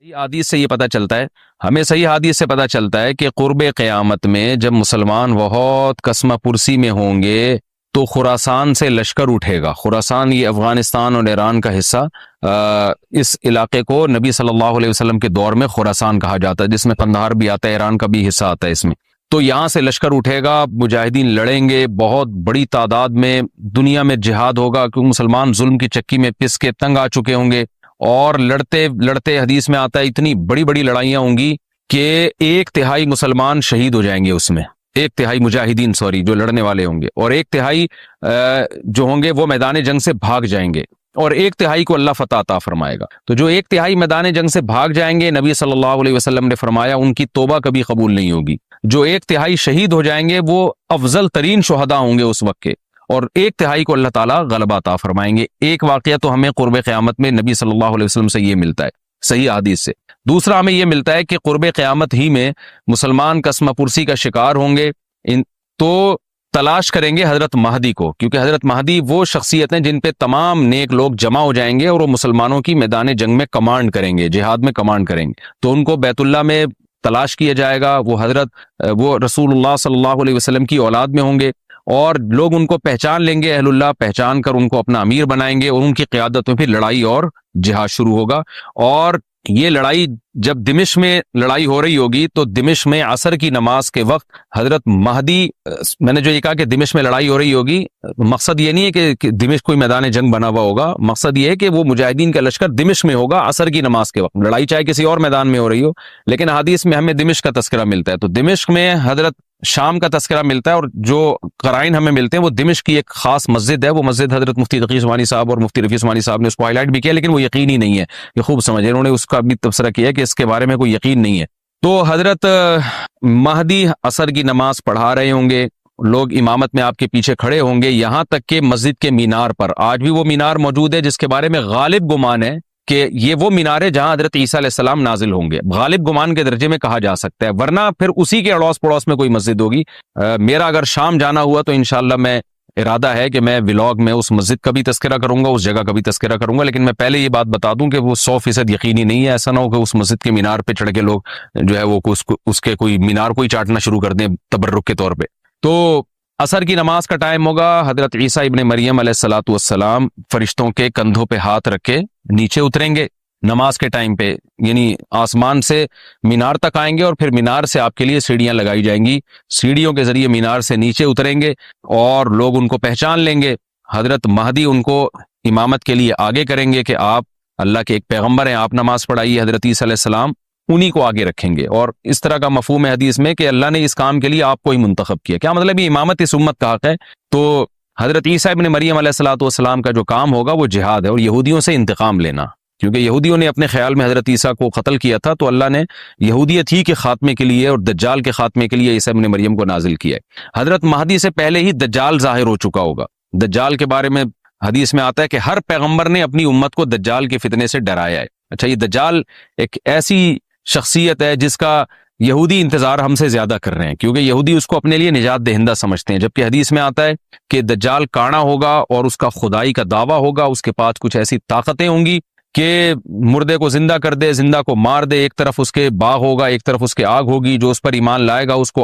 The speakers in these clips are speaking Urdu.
صحیح حدیث سے یہ پتہ چلتا ہے، ہمیں صحیح حدیث سے پتہ چلتا ہے کہ قرب قیامت میں جب مسلمان بہت کسمہ پرسی میں ہوں گے تو خراسان سے لشکر اٹھے گا۔ خراسان یہ افغانستان اور ایران کا حصہ، اس علاقے کو نبی صلی اللہ علیہ وسلم کے دور میں خراسان کہا جاتا ہے، جس میں قندھار بھی آتا ہے، ایران کا بھی حصہ آتا ہے اس میں۔ تو یہاں سے لشکر اٹھے گا، مجاہدین لڑیں گے، بہت بڑی تعداد میں دنیا میں جہاد ہوگا، کیونکہ مسلمان ظلم کی چکی میں پس کے تنگ آ چکے ہوں گے، اور لڑتے لڑتے حدیث میں آتا ہے اتنی بڑی بڑی لڑائیاں ہوں گی کہ 1/3 مسلمان شہید ہو جائیں گے اس میں، 1/3 مجاہدین جو لڑنے والے ہوں گے، اور 1/3 جو ہوں گے وہ میدان جنگ سے بھاگ جائیں گے، اور 1/3 کو اللہ فتح عطا فرمائے گا۔ تو جو 1/3 میدان جنگ سے بھاگ جائیں گے، نبی صلی اللہ علیہ وسلم نے فرمایا ان کی توبہ کبھی قبول نہیں ہوگی۔ جو 1/3 شہید ہو جائیں گے وہ افضل ترین شہداء ہوں گے اس وقت کے، اور 1/3 کو اللہ تعالیٰ غلبہ عطا فرمائیں گے۔ ایک واقعہ تو ہمیں قرب قیامت میں نبی صلی اللہ علیہ وسلم سے یہ ملتا ہے صحیح حدیث سے۔ دوسرا ہمیں یہ ملتا ہے کہ قرب قیامت ہی میں مسلمان کسمہ پرسی کا شکار ہوں گے، تو تلاش کریں گے حضرت مہدی کو، کیونکہ حضرت مہدی وہ شخصیت ہیں جن پہ تمام نیک لوگ جمع ہو جائیں گے، اور وہ مسلمانوں کی میدان جنگ میں کمانڈ کریں گے، جہاد میں کمانڈ کریں گے۔ تو ان کو بیت اللہ میں تلاش کیا جائے گا، وہ رسول اللہ صلی اللہ علیہ وسلم کی اولاد میں ہوں گے، اور لوگ ان کو پہچان لیں گے، اہل اللہ پہچان کر ان کو اپنا امیر بنائیں گے، اور ان کی قیادت میں پھر لڑائی اور جہاد شروع ہوگا۔ اور یہ لڑائی جب دمشق میں لڑائی ہو رہی ہوگی تو دمشق میں عصر کی نماز کے وقت حضرت مہدی، میں نے جو یہ کہا کہ دمشق میں لڑائی ہو رہی ہوگی، مقصد یہ نہیں ہے کہ دمشق کوئی میدان جنگ بنا ہوا ہوگا، مقصد یہ ہے کہ وہ مجاہدین کا لشکر دمشق میں ہوگا عصر کی نماز کے وقت، لڑائی چاہے کسی اور میدان میں ہو رہی ہو، لیکن حدیث میں ہمیں دمشق کا تذکرہ ملتا ہے۔ تو دمشق میں حضرت شام کا تذکرہ ملتا ہے، اور جو قرائن ہمیں ملتے ہیں وہ دمشق کی ایک خاص مسجد ہے، وہ مسجد حضرت مفتی تقی عثمانی صاحب اور مفتی رفیع عثمانی صاحب نے اس کو ہائی لائٹ بھی کیا، لیکن وہ یقینی نہیں ہے، یہ خوب سمجھے، انہوں نے اس کا بھی تبصرہ کیا کہ اس کے بارے میں کوئی یقین نہیں ہے۔ تو حضرت مہدی عصر کی نماز پڑھا رہے ہوں گے، لوگ امامت میں آپ کے پیچھے کھڑے ہوں گے، یہاں تک کہ مسجد کے مینار پر، آج بھی وہ مینار موجود ہے جس کے بارے میں غالب گمان ہے کہ یہ وہ مینار ہے جہاں حضرت عیسیٰ علیہ السلام نازل ہوں گے، غالب گمان کے درجے میں کہا جا سکتا ہے، ورنہ پھر اسی کے اڑوس پڑوس میں کوئی مسجد ہوگی۔ میرا اگر شام جانا ہوا تو انشاءاللہ میں ارادہ ہے کہ میں ولاگ میں اس مسجد کا بھی تذکرہ کروں گا، اس جگہ کا بھی تذکرہ کروں گا، لیکن میں پہلے یہ بات بتا دوں کہ وہ 100% یقینی نہیں ہے، ایسا نہ ہو کہ اس مسجد کے مینار پہ چڑھ کے لوگ جو ہے وہ اس کے کوئی مینار کو ہی چاٹنا شروع کر دیں تبرک کے طور پہ۔ تو عصر کی نماز کا ٹائم ہوگا، حضرت عیسیٰ ابن مریم علیہ الصلوۃ والسلام فرشتوں کے کندھوں پہ ہاتھ رکھ کے نیچے اتریں گے نماز کے ٹائم پہ، یعنی آسمان سے مینار تک آئیں گے، اور پھر مینار سے آپ کے لیے سیڑھیاں لگائی جائیں گی، سیڑھیوں کے ذریعے مینار سے نیچے اتریں گے، اور لوگ ان کو پہچان لیں گے۔ حضرت مہدی ان کو امامت کے لیے آگے کریں گے کہ آپ اللہ کے ایک پیغمبر ہیں، آپ نماز پڑھائیے، حضرت عیسیٰ علیہ السلام انہی کو آگے رکھیں گے، اور اس طرح کا مفہوم ہے حدیث میں کہ اللہ نے اس کام کے لیے آپ کو ہی منتخب کیا۔ کیا مطلب یہ امامت اس امت کا حق ہے؟ تو حضرت عیسیٰ ابن مریم علیہ الصلوۃ والسلام کا جو کام ہوگا وہ جہاد ہے، اور یہودیوں سے انتقام لینا، کیونکہ یہودیوں نے اپنے خیال میں حضرت عیسیٰ کو قتل کیا تھا، تو اللہ نے یہودیت ہی کے خاتمے کے لیے اور دجال کے خاتمے کے لیے عیسیٰ ابن مریم کو نازل کیا ہے۔ حضرت مہدی سے پہلے ہی دجال ظاہر ہو چکا ہوگا، دجال کے بارے میں حدیث میں آتا ہے کہ ہر پیغمبر نے اپنی امت کو دجال کے فتنے سے ڈرایا ہے۔ اچھا، یہ دجال ایک ایسی شخصیت ہے جس کا یہودی انتظار ہم سے زیادہ کر رہے ہیں، کیونکہ یہودی اس کو اپنے لیے نجات دہندہ سمجھتے ہیں، جبکہ حدیث میں آتا ہے کہ دجال کانا ہوگا اور اس کا خدائی کا دعویٰ ہوگا، اس کے پاس کچھ ایسی طاقتیں ہوں گی کہ مردے کو زندہ کر دے، زندہ کو مار دے، ایک طرف اس کے باغ ہوگا، ایک طرف اس کے آگ ہوگی، جو اس پر ایمان لائے گا اس کو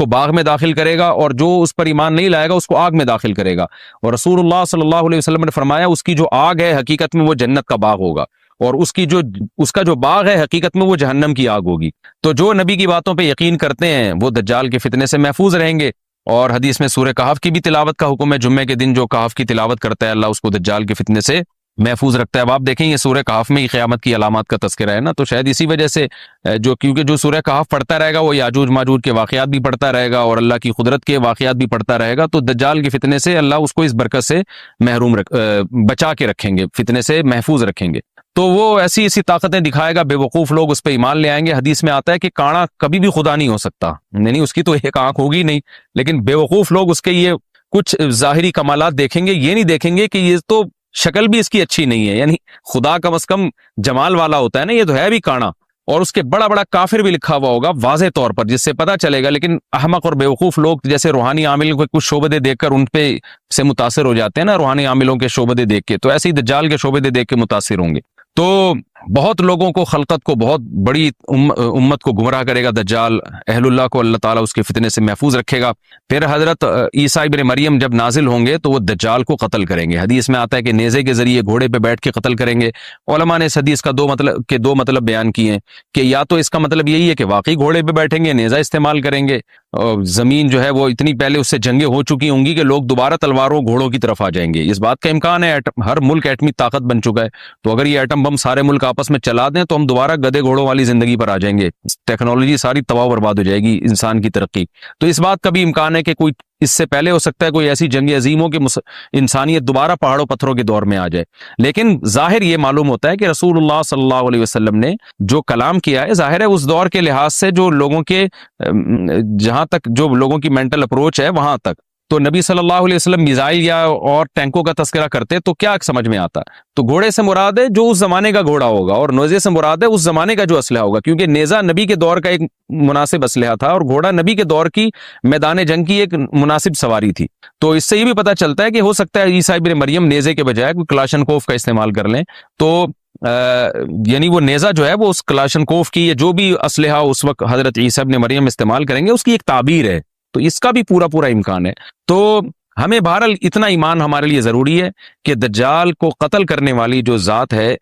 باغ میں داخل کرے گا، اور جو اس پر ایمان نہیں لائے گا اس کو آگ میں داخل کرے گا۔ اور رسول اللہ صلی اللہ علیہ وسلم نے فرمایا اس کی جو آگ ہے حقیقت میں وہ جنت کا باغ ہوگا، اور اس کا جو باغ ہے حقیقت میں وہ جہنم کی آگ ہوگی۔ تو جو نبی کی باتوں پہ یقین کرتے ہیں وہ دجال کے فتنے سے محفوظ رہیں گے۔ اور حدیث میں سورہ کہف کی بھی تلاوت کا حکم ہے، جمعے کے دن جو کہف کی تلاوت کرتا ہے اللہ اس کو دجال کے فتنے سے محفوظ رکھتا ہے۔ اب آپ دیکھیں یہ سورہ کہف میں ہی قیامت کی علامات کا تذکرہ ہے نا، تو شاید اسی وجہ سے کیونکہ جو سورہ کہف پڑھتا رہے گا وہ یاجوج ماجوج کے واقعات بھی پڑھتا رہے گا اور اللہ کی قدرت کے واقعات بھی پڑھتا رہے گا، تو دجال کے فتنے سے اللہ اس کو اس برکت سے بچا کے رکھیں گے، فتنے سے محفوظ رکھیں گے۔ تو وہ ایسی طاقتیں دکھائے گا، بے وقوف لوگ اس پہ ایمان لے آئیں گے۔ حدیث میں آتا ہے کہ کانا کبھی بھی خدا نہیں ہو سکتا، یعنی اس کی تو ایک آنکھ ہوگی نہیں، لیکن بے وقوف لوگ اس کے یہ کچھ ظاہری کمالات دیکھیں گے، یہ نہیں دیکھیں گے کہ یہ تو شکل بھی اس کی اچھی نہیں ہے، یعنی خدا کم از کم جمال والا ہوتا ہے نا، یہ تو ہے بھی کانا، اور اس کے بڑا بڑا کافر بھی لکھا ہوا ہوگا واضح طور پر جس سے پتہ چلے گا۔ لیکن احمق اور بیوقوف لوگ جیسے روحانی عاملوں کے کچھ شعبدے دیکھ کر ان پہ سے متاثر ہو جاتے ہیں نا، روحانی عاملوں کے شعبدے دیکھ کے، تو ایسے ہی دجال کے شعبدے دیکھ کے متاثر ہوں گے۔ تو بہت لوگوں کو، خلقت کو، بہت بڑی امت کو گمراہ کرے گا دجال، اہل اللہ کو اللہ تعالیٰ اس کے فتنے سے محفوظ رکھے گا۔ پھر حضرت عیسیٰ ابن مریم جب نازل ہوں گے تو وہ دجال کو قتل کریں گے۔ حدیث میں آتا ہے کہ نیزے کے ذریعے گھوڑے پہ بیٹھ کے قتل کریں گے۔ علماء نے اس حدیث کا دو مطلب بیان کیے ہیں کہ یا تو اس کا مطلب یہی ہے کہ واقعی گھوڑے پہ بیٹھیں گے، نیزہ استعمال کریں گے، اور زمین جو ہے وہ اتنی پہلے اس سے جنگیں ہو چکی ہوں گی کہ لوگ دوبارہ تلواروں گھوڑوں کی طرف آ جائیں گے۔ اس بات کا امکان ہے، ہر ملک ایٹمی طاقت بن چکا ہے، تو اگر یہ ایٹم بم سارے ملک آپس میں چلا دیں تو ہم دوبارہ گدے گھوڑوں والی زندگی پر آ جائیں گے، ٹیکنالوجی ساری تباہ و برباد ہو جائے گی، انسان کی ترقی۔ تو اس بات کا بھی امکان ہے کہ کوئی اس سے پہلے ہو سکتا ہے کوئی ایسی جنگ عظیم ہو کہ انسانیت دوبارہ پہاڑوں پتھروں کے دور میں آ جائے۔ لیکن ظاہر یہ معلوم ہوتا ہے کہ رسول اللہ صلی اللہ علیہ وسلم نے جو کلام کیا ہے، ظاہر ہے اس دور کے لحاظ سے جو لوگوں کے جہاں تک جو لوگوں کی مینٹل اپروچ ہے وہاں تک، تو نبی صلی اللہ علیہ وسلم میزائل یا اور ٹینکوں کا تذکرہ کرتے تو کیا سمجھ میں آتا؟ تو گھوڑے سے مراد ہے جو اس زمانے کا گھوڑا ہوگا، اور نیزے سے مراد ہے اس زمانے کا جو اسلحہ ہوگا، کیونکہ نیزہ نبی کے دور کا ایک مناسب اسلحہ تھا اور گھوڑا نبی کے دور کی میدان جنگ کی ایک مناسب سواری تھی۔ تو اس سے یہ بھی پتہ چلتا ہے کہ ہو سکتا ہے عیسیٰ ابن مریم نیزے کے بجائے کوئی کلاشنکوف کا استعمال کر لیں، تو یعنی وہ نیزہ جو ہے وہ اس کلاشنکوف کی یا جو بھی اسلحہ اس وقت حضرت عیسیٰ ابن مریم استعمال کریں گے اس کی ایک تعبیر ہے، تو اس کا بھی پورا امکان ہے۔ تو ہمیں بہرحال اتنا ایمان ہمارے لیے ضروری ہے کہ دجال کو قتل کرنے والی جو ذات ہے،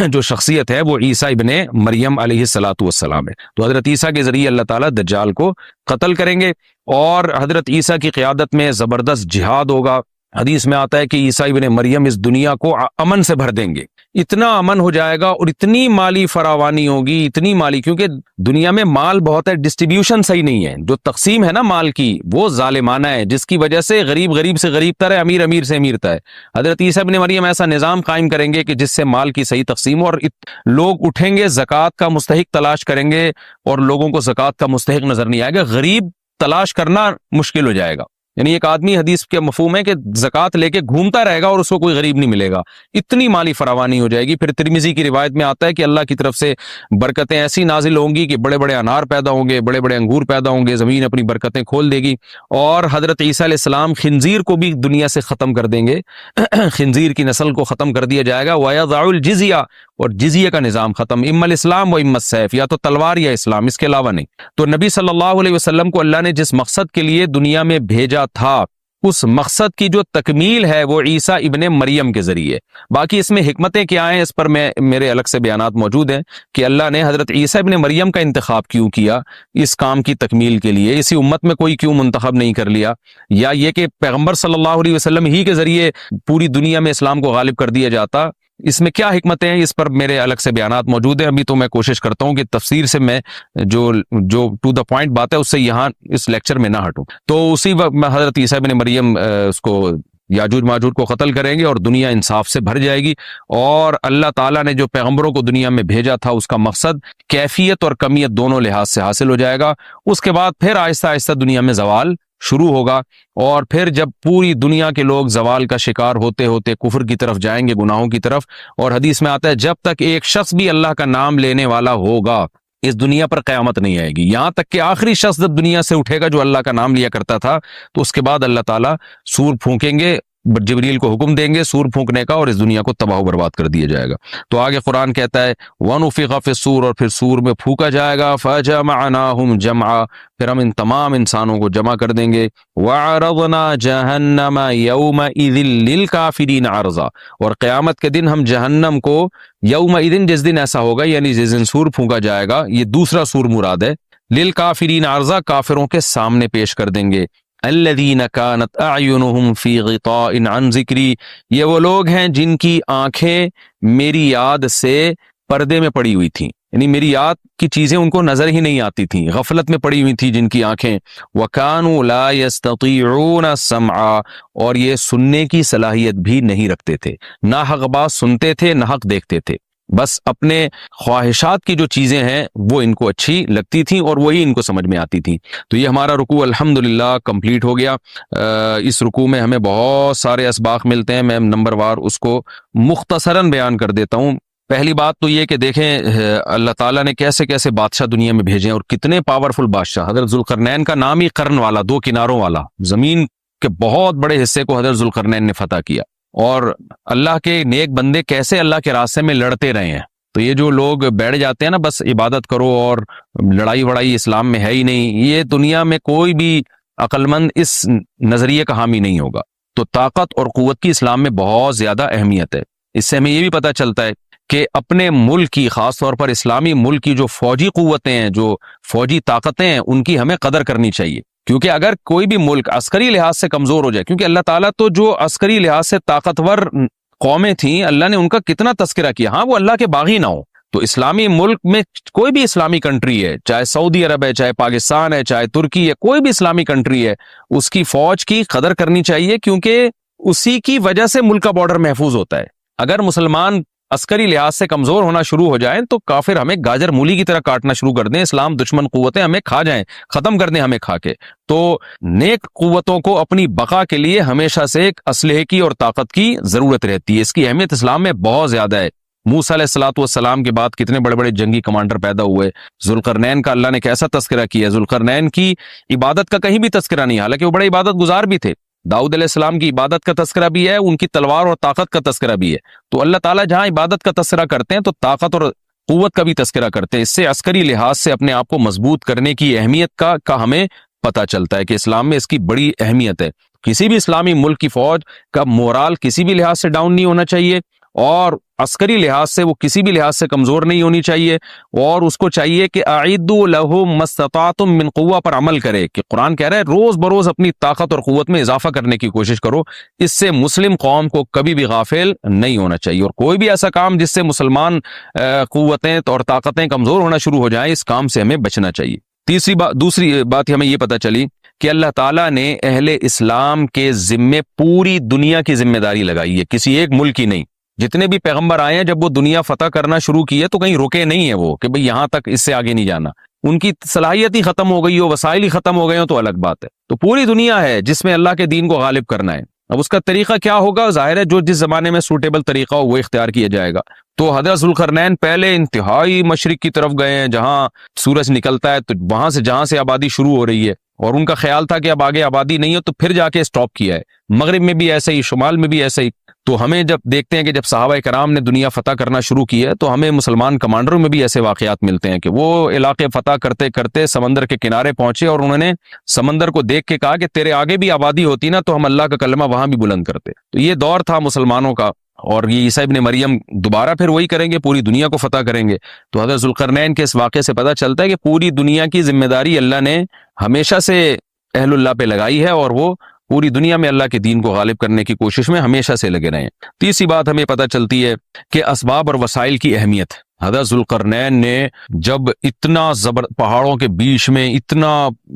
جو شخصیت ہے، وہ عیسیٰ ابن مریم علیہ الصلاۃ والسلام ہے۔ تو حضرت عیسیٰ کے ذریعے اللہ تعالیٰ دجال کو قتل کریں گے، اور حضرت عیسیٰ کی قیادت میں زبردست جہاد ہوگا۔ حدیث میں آتا ہے کہ عیسیٰ ابن مریم اس دنیا کو امن سے بھر دیں گے، اتنا امن ہو جائے گا اور اتنی مالی فراوانی ہوگی، اتنی مالی، کیونکہ دنیا میں مال بہت ہے، ڈسٹریبیوشن صحیح نہیں ہے، جو تقسیم ہے نا مال کی وہ ظالمانہ ہے، جس کی وجہ سے غریب سے غریب تر ہے، امیر سے امیر تر ہے۔ حضرت عیسیٰ ابن مریم ایسا نظام قائم کریں گے کہ جس سے مال کی صحیح تقسیم، اور لوگ اٹھیں گے زکوٰۃ کا مستحق تلاش کریں گے، اور لوگوں کو زکوٰۃ کا مستحق نظر نہیں آئے گا، غریب تلاش کرنا مشکل ہو جائے گا۔ یعنی ایک آدمی، حدیث کے مفہوم ہے کہ زکوٰۃ لے کے گھومتا رہے گا اور اس کو کوئی غریب نہیں ملے گا، اتنی مالی فراوانی ہو جائے گی۔ پھر ترمذی کی روایت میں آتا ہے کہ اللہ کی طرف سے برکتیں ایسی نازل ہوں گی کہ بڑے بڑے انار پیدا ہوں گے، بڑے بڑے انگور پیدا ہوں گے، زمین اپنی برکتیں کھول دے گی، اور حضرت عیسیٰ علیہ السلام خنزیر کو بھی دنیا سے ختم کر دیں گے، خنزیر کی نسل کو ختم کر دیا جائے گا، وَيَضَعُ الْجِزْيَةَ، اور جزیہ کا نظام ختم، اما الاسلام و اما السیف، یا تو تلوار یا اسلام، اس کے علاوہ نہیں۔ تو نبی صلی اللہ علیہ وسلم کو اللہ نے جس مقصد کے لیے دنیا میں بھیجا تھا، اس مقصد کی جو تکمیل ہے وہ عیسیٰ ابن مریم کے ذریعے۔ باقی اس میں حکمتیں کیا ہیں، اس پر میرے الگ سے بیانات موجود ہیں کہ اللہ نے حضرت عیسیٰ ابن مریم کا انتخاب کیوں کیا اس کام کی تکمیل کے لیے، اسی امت میں کوئی کیوں منتخب نہیں کر لیا، یا یہ کہ پیغمبر صلی اللہ علیہ وسلم ہی کے ذریعے پوری دنیا میں اسلام کو غالب کر دیا جاتا، اس میں کیا حکمتیں ہیں، اس پر میرے الگ سے بیانات موجود ہیں۔ ابھی تو میں کوشش کرتا ہوں کہ تفسیر سے میں جو ٹو دا پوائنٹ بات ہے اس سے یہاں اس لیکچر میں نہ ہٹوں۔ تو اسی وقت میں حضرت عیسیٰ ابن مریم اس کو یاجوج ماجوج کو قتل کریں گے اور دنیا انصاف سے بھر جائے گی، اور اللہ تعالیٰ نے جو پیغمبروں کو دنیا میں بھیجا تھا اس کا مقصد کیفیت اور کمیت دونوں لحاظ سے حاصل ہو جائے گا۔ اس کے بعد پھر آہستہ آہستہ دنیا میں زوال شروع ہوگا، اور پھر جب پوری دنیا کے لوگ زوال کا شکار ہوتے ہوتے کفر کی طرف جائیں گے، گناہوں کی طرف، اور حدیث میں آتا ہے جب تک ایک شخص بھی اللہ کا نام لینے والا ہوگا اس دنیا پر قیامت نہیں آئے گی، یہاں تک کہ آخری شخص جب دنیا سے اٹھے گا جو اللہ کا نام لیا کرتا تھا، تو اس کے بعد اللہ تعالیٰ سور پھونکیں گے، جبریل کو حکم دیں گے سور پھونکنے کا، اور اس دنیا کو تباہ و برباد کر دیا جائے گا۔ تو آگے قرآن کہتا ہے وَنُفِخَ فِي الصُّورِ، اور پھر سور میں پھونکا جائے گا، فَجَمَعْنَاهُمْ جَمْعًا، پھر ہم ان تمام انسانوں کو جمع کر دیں گے، وَعَرَضْنَا جَهَنَّمَ يَوْمَئِذٍ لِلْكَافِرِينَ عَرْضًا، اور قیامت کے دن ہم جہنم کو یومئذ، جس دن ایسا ہوگا یعنی جس دن سور پھونکا جائے گا، یہ دوسرا سور مراد ہے، لِلْكَافِرِينَ عَرْضًا، کافروں کے سامنے پیش کر دیں گے۔ الذین کانت اعینہم فی غطاء عن ذکری، یہ وہ لوگ ہیں جن کی آنکھیں میری یاد سے پردے میں پڑی ہوئی تھیں، یعنی میری یاد کی چیزیں ان کو نظر ہی نہیں آتی تھیں، غفلت میں پڑی ہوئی تھی جن کی آنکھیں۔ وَكَانُوا لَا يَسْتَطِيعُونَ السَّمْعَ، اور یہ سننے کی صلاحیت بھی نہیں رکھتے تھے، نہ حق بات سنتے تھے نہ حق دیکھتے تھے، بس اپنے خواہشات کی جو چیزیں ہیں وہ ان کو اچھی لگتی تھیں اور وہی ان کو سمجھ میں آتی تھیں۔ تو یہ ہمارا رکوع الحمدللہ کمپلیٹ ہو گیا۔ اس رکوع میں ہمیں بہت سارے اسباق ملتے ہیں، میں نمبر وار اس کو مختصراً بیان کر دیتا ہوں۔ پہلی بات تو یہ کہ دیکھیں اللہ تعالیٰ نے کیسے کیسے بادشاہ دنیا میں بھیجے ہیں اور کتنے پاورفل بادشاہ۔ حضرت ذوالقرنین کا نام ہی قرن والا، دو کناروں والا، زمین کے بہت بڑے حصے کو حضرت ذوالقرنین نے فتح کیا، اور اللہ کے نیک بندے کیسے اللہ کے راستے میں لڑتے رہے ہیں۔ تو یہ جو لوگ بیٹھ جاتے ہیں نا بس عبادت کرو اور لڑائی وڑائی اسلام میں ہے ہی نہیں، یہ دنیا میں کوئی بھی عقل مند اس نظریے کا حامی نہیں ہوگا۔ تو طاقت اور قوت کی اسلام میں بہت زیادہ اہمیت ہے۔ اس سے ہمیں یہ بھی پتہ چلتا ہے کہ اپنے ملک کی، خاص طور پر اسلامی ملک کی جو فوجی قوتیں ہیں، جو فوجی طاقتیں ہیں، ان کی ہمیں قدر کرنی چاہیے، کیونکہ اگر کوئی بھی ملک عسکری لحاظ سے کمزور ہو جائے، کیونکہ اللہ تعالیٰ تو جو عسکری لحاظ سے طاقتور قومیں تھیں اللہ نے ان کا کتنا تذکرہ کیا، ہاں وہ اللہ کے باغی نہ ہو، تو اسلامی ملک میں کوئی بھی اسلامی کنٹری ہے، چاہے سعودی عرب ہے، چاہے پاکستان ہے، چاہے ترکی ہے، کوئی بھی اسلامی کنٹری ہے، اس کی فوج کی قدر کرنی چاہیے، کیونکہ اسی کی وجہ سے ملک کا بارڈر محفوظ ہوتا ہے۔ اگر مسلمان عسکری لحاظ سے کمزور ہونا شروع ہو جائیں تو کافر ہمیں گاجر مولی کی طرح کاٹنا شروع کر دیں، اسلام دشمن قوتیں ہمیں کھا جائیں، ختم کر دیں ہمیں کھا کے۔ تو نیک قوتوں کو اپنی بقا کے لیے ہمیشہ سے ایک اسلحے کی اور طاقت کی ضرورت رہتی ہے، اس کی اہمیت اسلام میں بہت زیادہ ہے۔ موسیٰ علیہ الصلوۃ والسلام کے بعد کتنے بڑے بڑے جنگی کمانڈر پیدا ہوئے، ذوالقرنین کا اللہ نے کیسا تذکرہ کیا، ذوالقرنین کی عبادت کا کہیں بھی تذکرہ نہیں، حالانکہ وہ بڑے عبادت گزار بھی تھے۔ داؤد علیہ السلام کی عبادت کا تذکرہ بھی ہے، ان کی تلوار اور طاقت کا تذکرہ بھی ہے۔ تو اللہ تعالیٰ جہاں عبادت کا تذکرہ کرتے ہیں تو طاقت اور قوت کا بھی تذکرہ کرتے ہیں، اس سے عسکری لحاظ سے اپنے آپ کو مضبوط کرنے کی اہمیت کا ہمیں پتہ چلتا ہے کہ اسلام میں اس کی بڑی اہمیت ہے۔ کسی بھی اسلامی ملک کی فوج کا مورال کسی بھی لحاظ سے ڈاؤن نہیں ہونا چاہیے، اور عسکری لحاظ سے وہ کسی بھی لحاظ سے کمزور نہیں ہونی چاہیے، اور اس کو چاہیے کہ اعدوا لهم ما استطعتم من قوہ پر عمل کرے، کہ قرآن کہہ رہا ہے روز بروز اپنی طاقت اور قوت میں اضافہ کرنے کی کوشش کرو۔ اس سے مسلم قوم کو کبھی بھی غافل نہیں ہونا چاہیے، اور کوئی بھی ایسا کام جس سے مسلمان قوتیں اور طاقتیں کمزور ہونا شروع ہو جائیں، اس کام سے ہمیں بچنا چاہیے۔ دوسری بات ہمیں یہ پتہ چلی کہ اللہ تعالیٰ نے اہل اسلام کے ذمے پوری دنیا کی ذمہ داری لگائی ہے، کسی ایک ملک کی نہیں۔ جتنے بھی پیغمبر آئے ہیں جب وہ دنیا فتح کرنا شروع کی ہے تو کہیں رکے نہیں ہیں وہ کہ بھئی یہاں تک، اس سے آگے نہیں جانا، ان کی صلاحیت ہی ختم ہو گئی ہو، وسائل ہی ختم ہو گئے ہو تو الگ بات ہے۔ تو پوری دنیا ہے جس میں اللہ کے دین کو غالب کرنا ہے، اب اس کا طریقہ کیا ہوگا ظاہر ہے جو جس زمانے میں سوٹیبل طریقہ ہو وہ اختیار کیا جائے گا۔ تو حضرت ذوالقرنین پہلے انتہائی مشرق کی طرف گئے ہیں جہاں سورج نکلتا ہے، تو وہاں سے جہاں سے آبادی شروع ہو رہی ہے، اور ان کا خیال تھا کہ اب آگے آبادی نہیں ہے تو پھر جا کے سٹاپ کیا ہے۔ مغرب میں بھی ایسے ہی، شمال میں بھی ایسے ہی۔ تو ہمیں جب دیکھتے ہیں کہ جب صحابہ کرام نے دنیا فتح کرنا شروع کی ہے تو ہمیں مسلمان کمانڈروں میں بھی ایسے واقعات ملتے ہیں کہ وہ علاقے فتح کرتے کرتے سمندر کے کنارے پہنچے اور انہوں نے سمندر کو دیکھ کے کہا کہ تیرے آگے بھی آبادی ہوتی نا تو ہم اللہ کا کلمہ وہاں بھی بلند کرتے۔ تو یہ دور تھا مسلمانوں کا، اور یہ عیسیٰ ابن مریم دوبارہ پھر وہی کریں گے، پوری دنیا کو فتح کریں گے۔ تو حضرت ذوالقرنین کے اس واقعے سے پتہ چلتا ہے کہ پوری دنیا کی ذمہ داری اللہ نے ہمیشہ سے اہل اللہ پہ لگائی ہے، اور وہ پوری دنیا میں اللہ کے دین کو غالب کرنے کی کوشش میں ہمیشہ سے لگے رہے ہیں۔ تیسری بات ہمیں پتہ چلتی ہے کہ اسباب اور وسائل کی اہمیت۔ حضرت ذوالقرنین نے جب اتنا پہاڑوں کے بیچ میں اتنا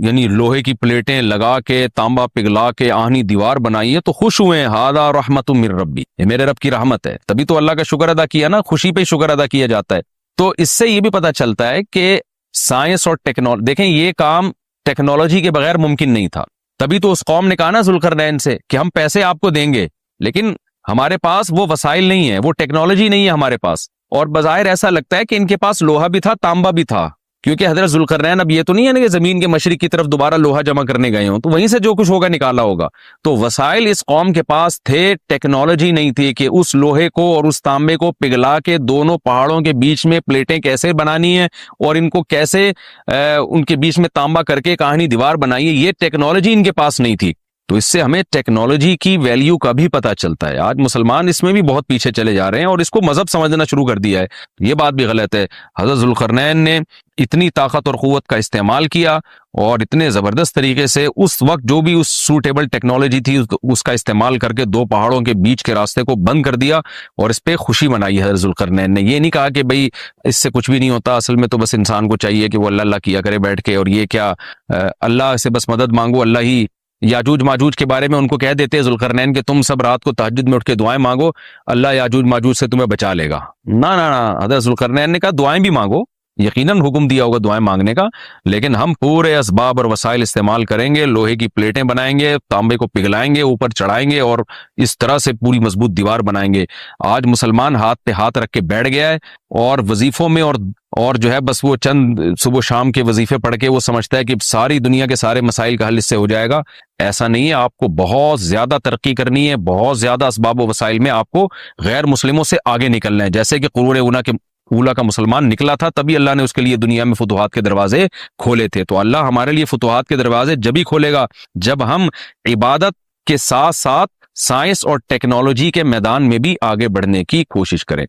یعنی لوہے کی پلیٹیں لگا کے، تانبا پگھلا کے آہنی دیوار بنائی ہے تو خوش ہوئے ہیں، ھذا رحمت من ربی، یہ میرے رب کی رحمت ہے، تبھی تو اللہ کا شکر ادا کیا نا، خوشی پہ شکر ادا کیا جاتا ہے۔ تو اس سے یہ بھی پتہ چلتا ہے کہ سائنس اور ٹیکنالوجی، دیکھیں یہ کام ٹیکنالوجی کے بغیر ممکن نہیں تھا، تبھی تو اس قوم نے کہا نا ذوالقرنین سے کہ ہم پیسے آپ کو دیں گے، لیکن ہمارے پاس وہ وسائل نہیں ہے، وہ ٹیکنالوجی نہیں ہے ہمارے پاس۔ اور بظاہر ایسا لگتا ہے کہ ان کے پاس لوہا بھی تھا، تانبا بھی تھا، کیونکہ حضرت ذوالقرنین اب یہ تو نہیں ہے نا کہ زمین کے مشرق کی طرف دوبارہ لوہا جمع کرنے گئے ہوں، تو وہیں سے جو کچھ ہوگا نکالا ہوگا۔ تو وسائل اس قوم کے پاس تھے، ٹیکنالوجی نہیں تھی کہ اس لوہے کو اور اس تانبے کو پگھلا کے دونوں پہاڑوں کے بیچ میں پلیٹیں کیسے بنانی ہیں اور ان کو کیسے ان کے بیچ میں تانبا کر کے کہانی دیوار بنائی ہے، یہ ٹیکنالوجی ان کے پاس نہیں تھی۔ تو اس سے ہمیں ٹیکنالوجی کی ویلیو کا بھی پتہ چلتا ہے۔ آج مسلمان اس میں بھی بہت پیچھے چلے جا رہے ہیں اور اس کو مذہب سمجھنا شروع کر دیا ہے، یہ بات بھی غلط ہے۔ حضرت ذوالقرنین نے اتنی طاقت اور قوت کا استعمال کیا اور اتنے زبردست طریقے سے اس وقت جو بھی اس سوٹیبل ٹیکنالوجی تھی اس کا استعمال کر کے دو پہاڑوں کے بیچ کے راستے کو بند کر دیا، اور اس پہ خوشی منائی حضرت ذوالقرنین نے۔ یہ نہیں کہا کہ بھئی اس سے کچھ بھی نہیں ہوتا، اصل میں تو بس انسان کو چاہیے کہ وہ اللہ اللہ کیا کرے بیٹھ کے، اور یہ کیا اللہ سے بس مدد مانگو، اللہ ہی یاجوج ماجوج کے بارے میں ان کو کہہ دیتے ہیں ذوالقرنین کہ تم سب رات کو تہجد میں اٹھ کے دعائیں مانگو، اللہ یاجوج ماجوج سے تمہیں بچا لے گا۔ نہ نہ نہ، حضرت ذوالقرنین نے کہا دعائیں بھی مانگو، یقیناً حکم دیا ہوگا دعائیں مانگنے کا، لیکن ہم پورے اسباب اور وسائل استعمال کریں گے، لوہے کی پلیٹیں بنائیں گے، تانبے کو پگھلائیں گے، اوپر چڑھائیں گے اور اس طرح سے پوری مضبوط دیوار بنائیں گے۔ آج مسلمان ہاتھ پہ ہاتھ رکھ کے بیٹھ گیا ہے اور وظیفوں میں اور جو ہے بس وہ چند صبح و شام کے وظیفے پڑھ کے وہ سمجھتا ہے کہ ساری دنیا کے سارے مسائل کا حل اس سے ہو جائے گا۔ ایسا نہیں ہے، آپ کو بہت زیادہ ترقی کرنی ہے، بہت زیادہ اسباب و وسائل میں آپ کو غیر مسلموں سے آگے نکلنا ہے، جیسے کہ قرون اونا کے اولا کا مسلمان نکلا تھا، تبھی اللہ نے اس کے لیے دنیا میں فتوحات کے دروازے کھولے تھے۔ تو اللہ ہمارے لیے فتوحات کے دروازے جب ہی کھولے گا جب ہم عبادت کے ساتھ ساتھ سائنس اور ٹیکنالوجی کے میدان میں بھی آگے بڑھنے کی کوشش کریں۔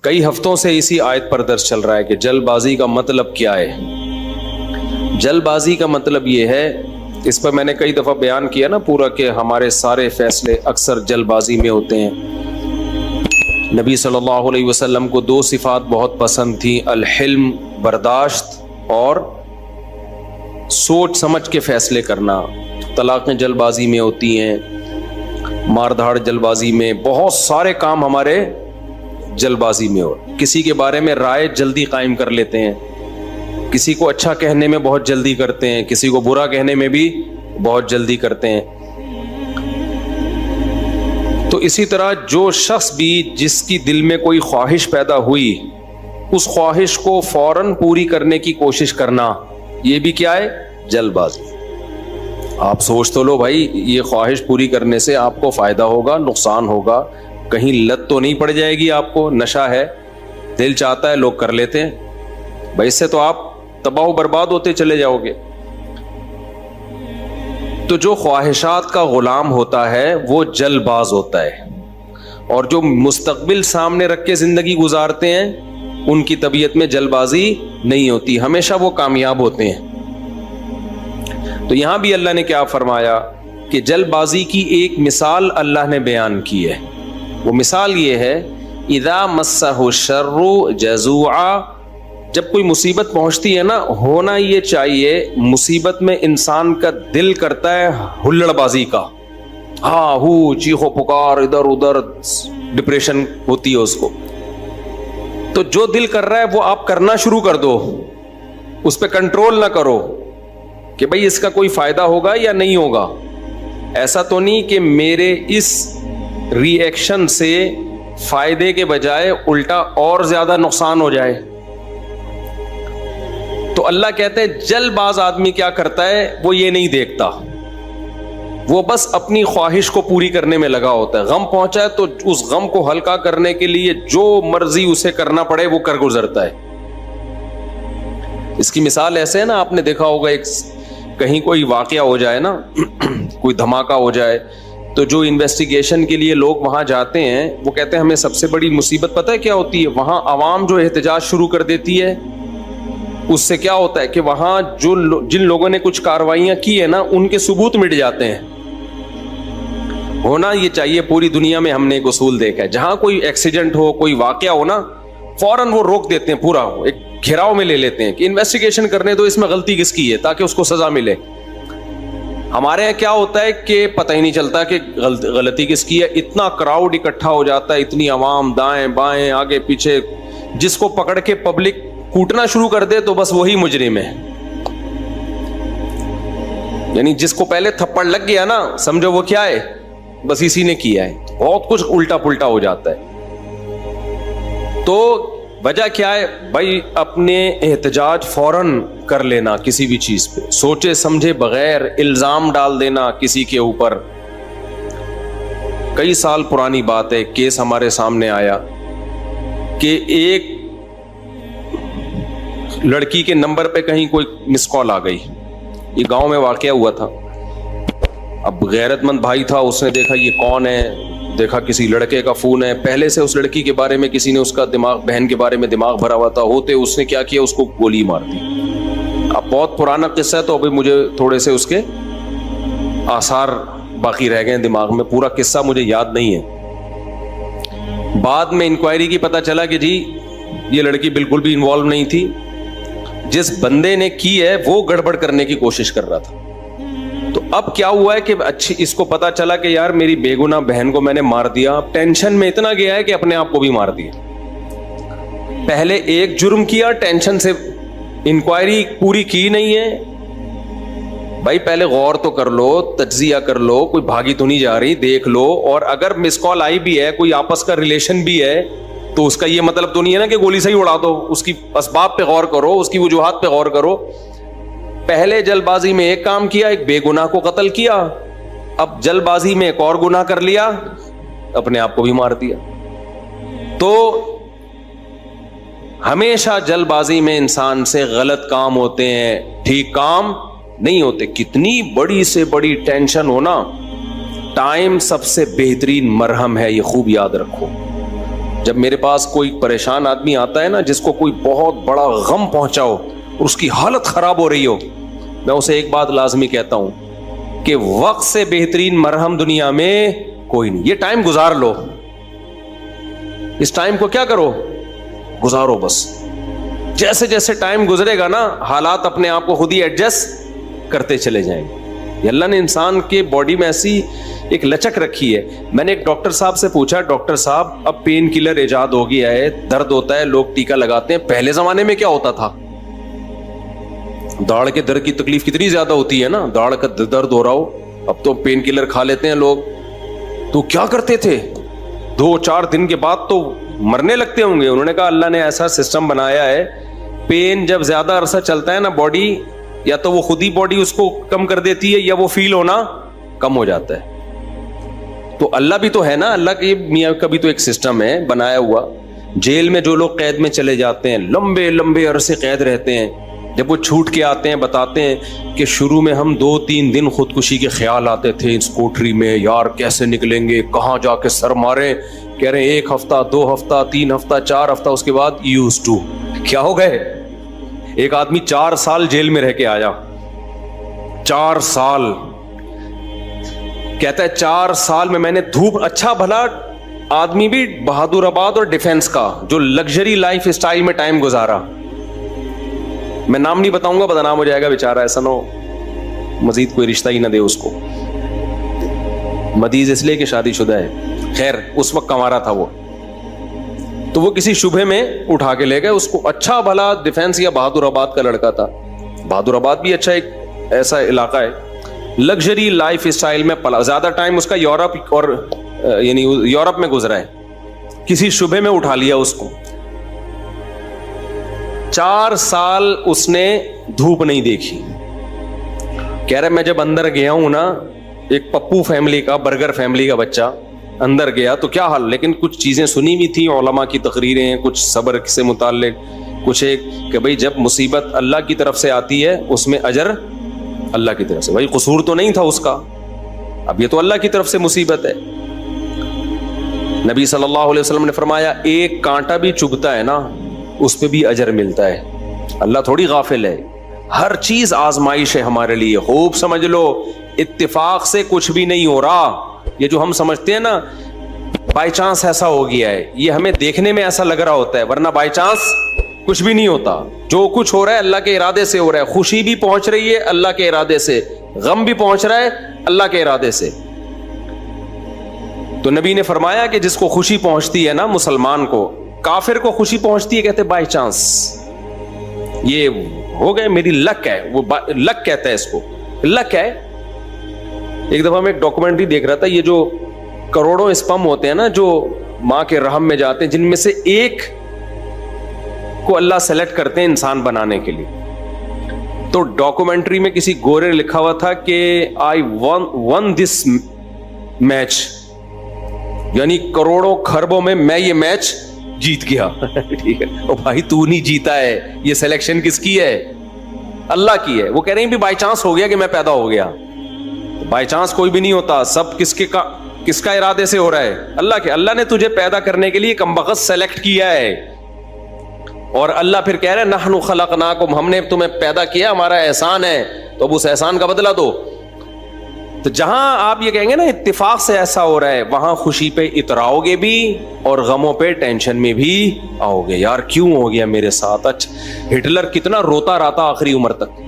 کئی ہفتوں سے اسی آیت پر درس چل رہا ہے کہ جلد بازی کا مطلب کیا ہے۔ جلد بازی کا مطلب یہ ہے، اس پر میں نے کئی دفعہ بیان کیا نا پورا، کہ ہمارے سارے فیصلے اکثر جلد بازی میں ہوتے ہیں۔ نبی صلی اللہ علیہ وسلم کو دو صفات بہت پسند تھیں، الحلم برداشت اور سوچ سمجھ کے فیصلے کرنا۔ طلاقیں جلد بازی میں ہوتی ہیں، مار دھاڑ جلد بازی میں، بہت سارے کام ہمارے جلد بازی میں ہو۔ کسی کے بارے میں رائے جلدی قائم کر لیتے ہیں، کسی کو اچھا کہنے میں بہت جلدی کرتے ہیں، کسی کو برا کہنے میں بھی بہت جلدی کرتے ہیں۔ تو اسی طرح جو شخص بھی جس کی دل میں کوئی خواہش پیدا ہوئی، اس خواہش کو فوراً پوری کرنے کی کوشش کرنا، یہ بھی کیا ہے؟ جلد بازی۔ آپ سوچ تو لو بھائی، یہ خواہش پوری کرنے سے آپ کو فائدہ ہوگا، نقصان ہوگا، کہیں لت تو نہیں پڑ جائے گی آپ کو؟ نشہ ہے، دل چاہتا ہے، لوگ کر لیتے ہیں بھائی، اس سے تو آپ تباہ و برباد ہوتے چلے جاؤ گے۔ تو جو خواہشات کا غلام ہوتا ہے وہ جلد باز ہوتا ہے، اور جو مستقبل سامنے رکھ کے زندگی گزارتے ہیں ان کی طبیعت میں جلد بازی نہیں ہوتی، ہمیشہ وہ کامیاب ہوتے ہیں۔ تو یہاں بھی اللہ نے کیا فرمایا کہ جلد بازی کی ایک مثال اللہ نے بیان کی ہے، وہ مثال یہ ہے، اذا مسہ الشر جزوعا، جب کوئی مصیبت پہنچتی ہے نا، ہونا یہ چاہیے مصیبت میں انسان کا دل کرتا ہے ہلڑ بازی کا، ہاں ہو چیخو پکار، ادھر ادھر ڈپریشن ہوتی ہے اس کو۔ تو جو دل کر رہا ہے وہ آپ کرنا شروع کر دو، اس پہ کنٹرول نہ کرو کہ بھئی اس کا کوئی فائدہ ہوگا یا نہیں ہوگا۔ ایسا تو نہیں کہ میرے اس ری ایکشن سے فائدے کے بجائے الٹا اور زیادہ نقصان ہو جائے۔ تو اللہ کہتے ہیں جلد باز آدمی کیا کرتا ہے، وہ یہ نہیں دیکھتا، وہ بس اپنی خواہش کو پوری کرنے میں لگا ہوتا ہے۔ غم پہنچا ہے تو اس غم کو ہلکا کرنے کے لیے جو مرضی اسے کرنا پڑے وہ کر گزرتا ہے۔ اس کی مثال ایسے ہے نا، آپ نے دیکھا ہوگا، ایک کہیں کوئی واقعہ ہو جائے نا، کوئی دھماکہ ہو جائے، تو جو انویسٹیگیشن کے لیے لوگ وہاں جاتے ہیں وہ کہتے ہیں ہمیں سب سے بڑی مصیبت پتہ ہے کیا ہوتی ہے؟ وہاں عوام جو احتجاج شروع کر دیتی ہے، اس سے کیا ہوتا ہے کہ وہاں جن لوگوں نے کچھ کارروائیاں کی ہیں نا، ان کے ثبوت مٹ جاتے ہیں۔ ہونا یہ چاہیے، پوری دنیا میں ہم نے ایک اصول دیکھا ہے، جہاں کوئی ایکسیڈنٹ ہو، کوئی واقعہ ہو نا، فوراً وہ روک دیتے ہیں، پورا ایک گھیراؤ میں لے لیتے ہیں کہ انویسٹیگیشن کرنے دو، اس میں غلطی کس کی ہے، تاکہ اس کو سزا ملے۔ ہمارے یہاں کیا ہوتا ہے کہ پتہ ہی نہیں چلتا کہ غلطی کس کی ہے، اتنا کراؤڈ اکٹھا ہو جاتا ہے، اتنی عوام دائیں بائیں آگے پیچھے، جس کو پکڑ کے پبلک کوٹنا شروع کر دے تو بس وہی مجرم ہے۔ یعنی جس کو پہلے تھپڑ لگ گیا نا، سمجھو وہ کیا ہے، بس اسی نے کیا ہے۔ بہت کچھ الٹا پلٹا ہو جاتا ہے۔ تو وجہ کیا ہے بھائی؟ اپنے احتجاج فوراً کر لینا کسی بھی چیز پہ، سوچے سمجھے بغیر الزام ڈال دینا کسی کے اوپر۔ کئی سال پرانی بات ہے، کیس ہمارے سامنے آیا کہ ایک لڑکی کے نمبر پہ کہیں کوئی مس کال آ گئی، یہ گاؤں میں واقعہ ہوا تھا۔ اب غیرت مند بھائی تھا، اس نے دیکھا یہ کون ہے، دیکھا کسی لڑکے کا فون ہے، پہلے سے اس لڑکی کے بارے میں کسی نے اس کا دماغ، بہن کے بارے میں دماغ بھرا ہوا تھا، ہوتے اس نے کیا کیا، اس کو گولی مار دی۔ اب بہت پرانا قصہ ہے تو ابھی مجھے تھوڑے سے اس کے آثار باقی رہ گئے ہیں دماغ میں، پورا قصہ مجھے یاد نہیں ہے۔ بعد میں انکوائری کی پتہ چلا کہ جی یہ لڑکی بالکل بھی انوالو نہیں تھی، جس بندے نے کی ہے وہ گڑبڑ کرنے کی کوشش کر رہا تھا۔ تو اب کیا ہوا ہے کہ اچھی اس کو پتا چلا کہ یار میری بے گناہ بہن کو میں نے مار دیا، اب ٹینشن میں اتنا گیا ہے کہ اپنے آپ کو بھی مار دیا۔ پہلے ایک جرم کیا، ٹینشن سے انکوائری پوری کی نہیں ہے۔ بھائی پہلے غور تو کر لو، تجزیہ کر لو، کوئی بھاگی تو نہیں جا رہی، دیکھ لو، اور اگر مس کال آئی بھی ہے، کوئی آپس کا ریلیشن بھی ہے، تو اس کا یہ مطلب تو نہیں ہے نا کہ گولی سے ہی اڑا دو، اس کی اسباب پہ غور کرو، اس کی وجوہات پہ غور کرو۔ پہلے جلد بازی میں ایک کام کیا، ایک بے گناہ کو قتل کیا، اب جلد بازی میں ایک اور گناہ کر لیا، اپنے آپ کو بھی مار دیا۔ تو ہمیشہ جلد بازی میں انسان سے غلط کام ہوتے ہیں, ٹھیک کام نہیں ہوتے. کتنی بڑی سے بڑی ٹینشن ہونا, ٹائم سب سے بہترین مرہم ہے, یہ خوب یاد رکھو. جب میرے پاس کوئی پریشان آدمی آتا ہے نا, جس کو کوئی بہت بڑا غم پہنچا ہو اور اس کی حالت خراب ہو رہی ہو, میں اسے ایک بات لازمی کہتا ہوں کہ وقت سے بہترین مرہم دنیا میں کوئی نہیں. یہ ٹائم گزار لو, اس ٹائم کو کیا کرو, گزارو بس. جیسے جیسے ٹائم گزرے گا نا, حالات اپنے آپ کو خود ہی ایڈجسٹ کرتے چلے جائیں گے. یہ اللہ نے انسان کے باڈی میں ایسی ایک لچک رکھی ہے. میں نے ایک ڈاکٹر صاحب سے پوچھا, ڈاکٹر صاحب اب پین کلر ایجاد ہو گیا ہے, درد ہوتا ہے, لوگ ٹیکا لگاتے ہیں, پہلے زمانے میں کیا ہوتا تھا؟ داڑھ کے درد کی تکلیف کتنی زیادہ ہوتی ہے نا, داڑھ کا درد ہو رہا ہو, اب تو پین کلر کھا لیتے ہیں لوگ. تو کیا کرتے تھے, 2-4 دن کے بعد تو مرنے لگتے ہوں گے. انہوں نے کہا اللہ نے ایسا سسٹم بنایا ہے, پین جب زیادہ عرصہ چلتا ہے نا باڈی, یا تو وہ خود ہی باڈی اس کو کم کر دیتی ہے, یا وہ فیل ہونا کم ہو جاتا ہے. تو اللہ بھی تو ہے نا, اللہ کے میاں کا بھی تو ایک سسٹم ہے بنایا ہوا. جیل میں جو لوگ قید میں چلے جاتے ہیں, لمبے لمبے عرصے قید رہتے ہیں, جب وہ چھوٹ کے آتے ہیں بتاتے ہیں کہ شروع میں ہم 2-3 دن خودکشی کے خیال آتے تھے اس کوٹری میں, یار کیسے نکلیں گے, کہاں جا کے سر ماریں. کہہ رہے ہیں 1 ہفتہ 2 ہفتہ 3 ہفتہ 4 ہفتہ, اس کے بعد یوز ٹو. کیا ہو گئے؟ ایک آدمی 4 سال جیل میں رہ کے آیا, 4 سال. کہتا ہے 4 سال میں نے دھوپ, اچھا بھلا آدمی بھی بہادر آباد اور ڈیفنس کا جو لگژری لائف اسٹائل میں ٹائم گزارا. میں نام نہیں بتاؤں گا, بدنام ہو جائے گا بیچارہ, ایسا نہ ہو مزید کوئی رشتہ ہی نہ دے اس کو. مدیز اس لیے کہ شادی شدہ ہے. خیر اس وقت کما رہا تھا وہ, تو وہ کسی شبہ میں اٹھا کے لے گئے اس کو. اچھا بھلا ڈیفنس یا بہادر آباد کا لڑکا تھا. بہادر آباد بھی اچھا ایک ایسا علاقہ ہے, لگژری لائف اسٹائل میں پلا. زیادہ ٹائم اس کا یورپ اور یعنی یورپ میں گزرا ہے. کسی شبہ میں اٹھا لیا اس کو. 4 سال اس نے دھوپ نہیں دیکھی. کہہ رہے میں جب اندر گیا ہوں نا, ایک پپو فیملی کا, برگر فیملی کا بچہ اندر گیا تو کیا حال, لیکن کچھ چیزیں سنی بھی تھی, علماء کی تقریریں, کچھ صبر سے متعلق, کچھ ایک کہ بھئی جب مصیبت اللہ کی طرف سے آتی ہے اس میں اجر اللہ کی طرف سے. بھائی قصور تو نہیں تھا اس کا, اب یہ تو اللہ کی طرف سے مصیبت ہے. نبی صلی اللہ علیہ وسلم نے فرمایا ایک کانٹا بھی چبھتا ہے نا اس پہ بھی اجر ملتا ہے. اللہ تھوڑی غافل ہے, ہر چیز آزمائش ہے ہمارے لیے. خوب سمجھ لو, اتفاق سے کچھ بھی نہیں ہو رہا. یہ جو ہم سمجھتے ہیں نا بائی چانس ایسا ہو گیا ہے, یہ ہمیں دیکھنے میں ایسا لگ رہا ہوتا ہے, ورنہ بائی چانس کچھ بھی نہیں ہوتا. جو کچھ ہو رہا ہے اللہ کے ارادے سے ہو رہا ہے. خوشی بھی پہنچ رہی ہے اللہ کے ارادے سے, غم بھی پہنچ رہا ہے اللہ کے ارادے سے. تو نبی نے فرمایا کہ جس کو خوشی پہنچتی ہے نا مسلمان کو, کافر کو خوشی پہنچتی ہے کہتے بائی چانس, یہ ہو گئے میری لک ہے, وہ لک کہتا ہے اس کو, لک ہے. ایک دفعہ میں ایک ڈاکومنٹری دیکھ رہا تھا, یہ جو کروڑوں اسپم ہوتے ہیں نا جو ماں کے رحم میں جاتے ہیں, جن میں سے ایک کو اللہ سلیکٹ کرتے ہیں انسان بنانے کے لیے. تو ڈاکومنٹری میں کسی گورے لکھا ہوا تھا کہ آئی ون دس میچ, یعنی کروڑوں خربوں میں یہ میچ جیت گیا. ٹھیک ہے, او بھائی تو نہیں جیتا ہے, یہ سلیکشن کس کی ہے؟ اللہ کی ہے. وہ کہہ رہے ہیں بھی بائی چانس ہو گیا کہ میں پیدا ہو گیا. بائی چانس کوئی بھی نہیں ہوتا, سب کس کا ارادے سے ہو رہا ہے؟ اللہ کے. اللہ نے تجھے پیدا کرنے کے لیے کمبخت سلیکٹ کیا ہے, اور اللہ پھر کہہ رہے ہیں نحن خلقناکم, ہم نے تمہیں پیدا کیا, ہمارا احسان ہے, تو اب اس احسان کا بدلہ دو. تو جہاں آپ یہ کہیں گے نا اتفاق سے ایسا ہو رہا ہے, وہاں خوشی پہ اتراؤ گے بھی اور غموں پہ ٹینشن میں بھی آؤ گے. یار کیوں ہو گیا میرے ساتھ؟ اچھا ہٹلر کتنا روتا رہتا آخری عمر تک,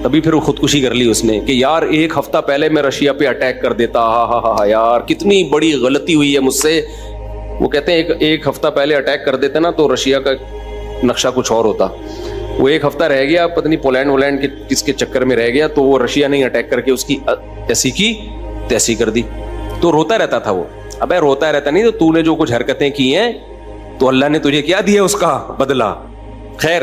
تبھی پھر وہ خودکشی کر لی اس نے کہ یار 1 ہفتہ پہلے میں رشیا پہ اٹیک کر دیتا, ہاں یار کتنی بڑی غلطی ہوئی ہے مجھ سے. وہ کہتے ہیں ایک ہفتہ پہلے اٹیک کر دیتے نا تو رشیا کا نقشہ کچھ اور ہوتا. وہ 1 ہفتہ رہ گیا, پتہ نہیں پولینڈ ولینڈ کے کس کے چکر میں رہ گیا, تو وہ رشیا نہیں اٹیک کر کے اس کی ایسی کی تیسی کر دی. تو روتا رہتا تھا وہ. ابے روتا رہتا نہیں, تو نے جو کچھ حرکتیں کی ہیں تو اللہ نے تجھے کیا دیا اس کا بدلہ. خیر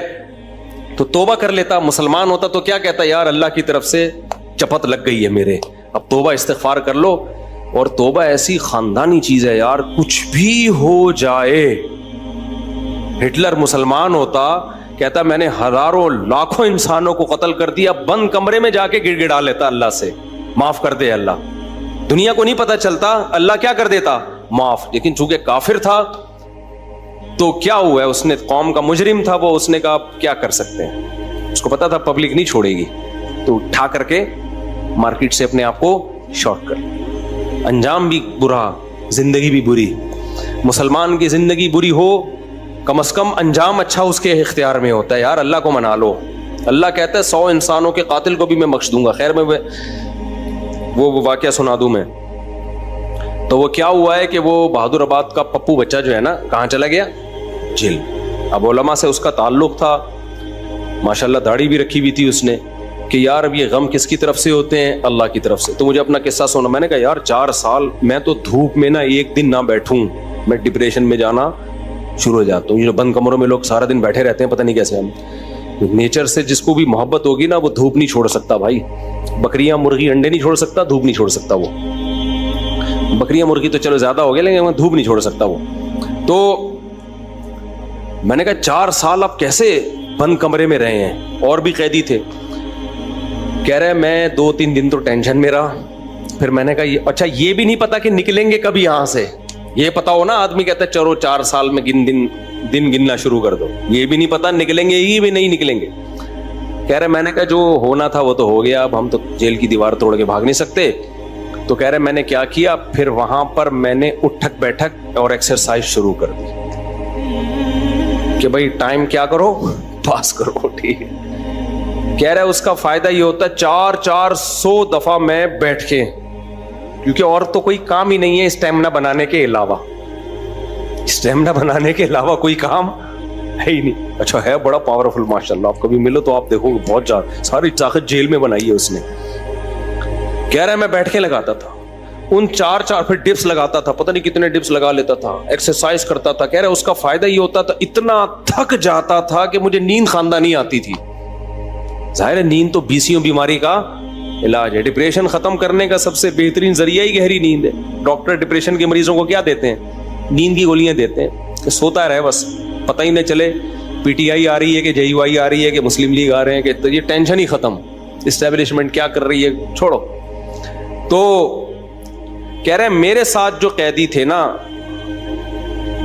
تو توبہ کر لیتا, مسلمان ہوتا تو کیا کہتا, یار اللہ کی طرف سے چپت لگ گئی ہے میرے, اب توبہ استغفار کر لو. اور توبہ ایسی خاندانی چیز ہے یار, کچھ بھی ہو جائے ہٹلر مسلمان ہوتا, کہتا میں نے ہزاروں لاکھوں انسانوں کو قتل کر دیا, بند کمرے میں جا کے گڑ گڑا لیتا اللہ سے, معاف کر دے اللہ. دنیا کو نہیں پتا چلتا, اللہ کیا کر دیتا, معاف. لیکن چونکہ کافر تھا تو کیا ہوا ہے, اس نے قوم کا مجرم تھا وہ, اس نے کہا کیا کر سکتے ہیں, اس کو پتا تھا پبلک نہیں چھوڑے گی, تو اٹھا کر کے مارکیٹ سے اپنے آپ کو شارٹ کر. انجام بھی برا, زندگی بھی بری. مسلمان کی زندگی بری ہو, کم از کم انجام اچھا اس کے اختیار میں ہوتا ہے. یار اللہ کو منا لو, اللہ کہتا ہے 100 انسانوں کے قاتل کو بھی میں بخش دوں گا. خیر میں وہ واقعہ سنا دوں میں. تو وہ کیا ہوا ہے کہ وہ بہادر آباد کا پپو بچہ جو ہے نا, کہاں چلا گیا, جیل. اب علماء سے اس کا تعلق تھا, ماشاءاللہ داڑھی بھی رکھی ہوئی تھی اس نے, کہ یار اب یہ غم کس کی طرف سے ہوتے ہیں, اللہ کی طرف سے. تو مجھے اپنا قصہ سنا, میں نے کہا یار 4 سال میں تو دھوپ میں نا ایک دن نہ بیٹھوں, میں ڈپریشن میں جانا شروع ہو جاتا ہوں. یہ جو بند کمروں میں لوگ سارا دن بیٹھے رہتے ہیں, پتہ نہیں کیسے. ہم نیچر سے جس کو بھی محبت ہوگی نا, وہ دھوپ نہیں چھوڑ سکتا بھائی. بکریاں مرغی انڈے نہیں چھوڑ سکتا, دھوپ نہیں چھوڑ سکتا وہ. بکریاں مرغی تو چلو زیادہ ہو گیا, لیکن دھوپ نہیں چھوڑ سکتا وہ. تو میں نے کہا 4 سال آپ کیسے بند کمرے میں رہے ہیں, اور بھی قیدی تھے. کہہ رہے میں 2-3 دن تو ٹینشن میں رہا. پھر میں نے کہا اچھا یہ بھی نہیں پتا کہ نکلیں گے کبھی یہاں سے. یہ پتا ہو نا, آدمی کہتا ہے چلو 4 سال میں دن گننا شروع کر دو. یہ بھی نہیں پتا نکلیں گے ہی بھی نہیں نکلیں گے. کہہ رہے میں نے کہا جو ہونا تھا وہ تو ہو گیا, اب ہم تو جیل کی دیوار توڑ کے بھاگ نہیں سکتے. تو کہہ رہے میں نے کیا کیا, پھر وہاں پر میں نے اٹھک بیٹھک اور ایکسرسائز شروع کر دی کہ بھائی ٹائم کیا کرو, پاس کرو. ٹھیک ہے. کہہ رہے اس کا فائدہ یہ ہوتا ہے 400 دفعہ میں بیٹھ کے, کیونکہ اور تو کوئی کام ہی نہیں ہے اسٹیمنا بنانے کے علاوہ. اسٹیمنا بنانے کے علاوہ کوئی کام ہے ہی نہیں. اچھا ہے بڑا پاورفل ماشاءاللہ, آپ کبھی ملو تو آپ دیکھو گے بہت زیادہ ساری طاقت جیل میں بنائی ہے اس نے. کہہ رہا ہے میں بیٹھ کے لگاتا تھا ان 4 پھر ڈپس لگاتا تھا, پتہ نہیں کتنے ڈپس لگا لیتا تھا, ایکسرسائز کرتا تھا. کہہ رہا ہے اس کا فائدہ یہ ہوتا تھا اتنا تھک جاتا تھا کہ مجھے نیند خاندانی آتی تھی. ظاہر ہے نیند تو 20 بیماری کا علاج ہے. ڈپریشن ختم کرنے کا سب سے بہترین ذریعہ ہی گہری نیند ہے. ڈاکٹر ڈپریشن کے مریضوں کو کیا دیتے ہیں, نیند کی گولیاں دیتے ہیں کہ سوتا رہے بس, پتہ ہی نہ چلے پی ٹی آئی آ رہی ہے کہ جے یو آئی آ رہی ہے کہ مسلم لیگ آ رہے ہیں, کہ یہ ٹینشن ہی ختم, اسٹیبلشمنٹ کیا کر رہی ہے چھوڑو. تو کہہ رہے ہیں میرے ساتھ جو قیدی تھے نا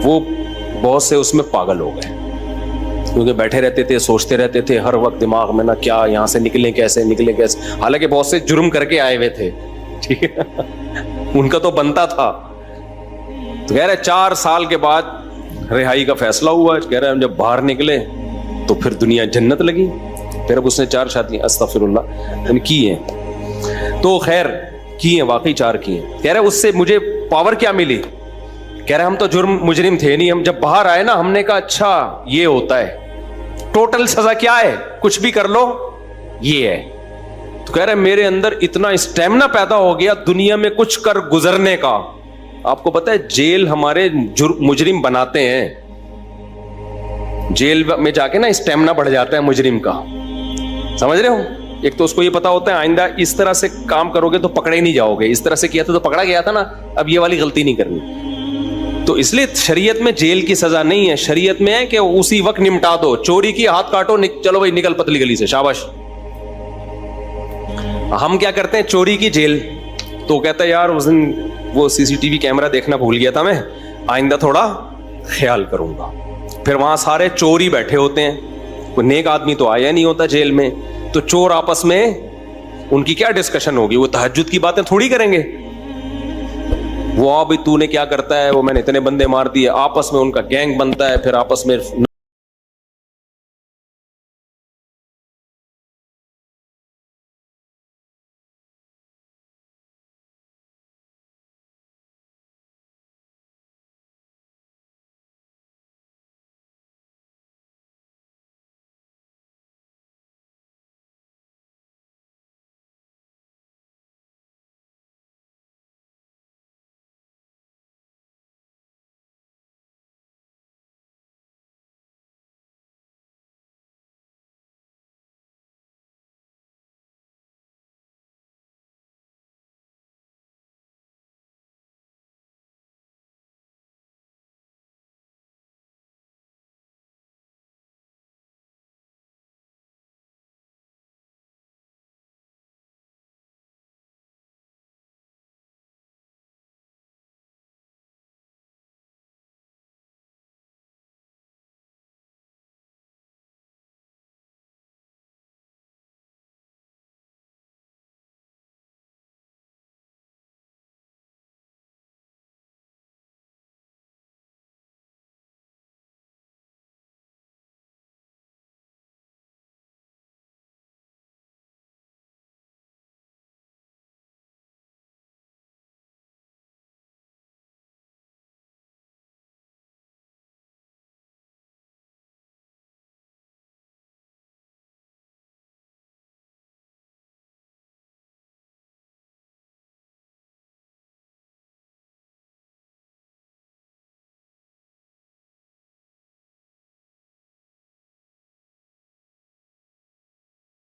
وہ بہت سے اس میں پاگل ہو گئے, کیونکہ بیٹھے رہتے تھے, سوچتے رہتے تھے ہر وقت دماغ میں نا کیا یہاں سے نکلیں کیسے. حالانکہ بہت سے جرم کر کے آئے ہوئے تھے, ٹھیک ہے, ان کا تو بنتا تھا. تو کہہ رہے 4 سال کے بعد رہائی کا فیصلہ ہوا. کہہ رہے جب باہر نکلے تو پھر دنیا جنت لگی. پھر اب اس نے 4 شادیاں استغفر اللہ کی ہیں. تو خیر کی ہیں, واقعی 4 کی ہیں. کہہ رہے اس سے مجھے پاور کیا ملی. کہہ رہے ہم تو مجرم تھے نہیں, ہم جب باہر آئے نا ہم نے کہا اچھا یہ ہوتا ہے, ٹوٹل سزا کیا ہے, کچھ بھی کر لو یہ ہے. تو کہہ رہے میرے اندر اتنا اسٹیمنا پیدا ہو گیا دنیا میں کچھ کر گزرنے کا. آپ کو پتا ہے جیل ہمارے مجرم بناتے ہیں, جیل میں جا کے نا اسٹیمنا بڑھ جاتا ہے مجرم کا, سمجھ رہے ہو. ایک تو اس کو یہ پتا ہوتا ہے آئندہ اس طرح سے کام کرو گے تو پکڑے نہیں جاؤ گے, اس طرح سے کیا تھا تو پکڑا گیا تھا نا, اب یہ والی غلطی نہیں کرنی. تو اس لیے شریعت میں جیل کی سزا نہیں ہے, شریعت میں ہے کہ اسی وقت نمٹا دو. چوری کی ہاتھ کاٹو, چلو بھائی نکل پتلی گلی سے, شاباش. ہم کیا کرتے ہیں چوری کی جیل, تو کہتا ہے یار اس دن وہ CCTV کیمرہ دیکھنا بھول گیا تھا میں, آئندہ تھوڑا خیال کروں گا. پھر وہاں سارے چور ہی بیٹھے ہوتے ہیں, کوئی نیک آدمی تو آیا نہیں ہوتا جیل میں. تو چور آپس میں ان کی کیا ڈسکشن ہوگی, وہ تہجد کی باتیں تھوڑی کریں گے. وہ بھائی تو نے کیا کرتا ہے, وہ میں نے اتنے بندے مار دیے, آپس میں ان کا گینگ بنتا ہے, پھر آپس میں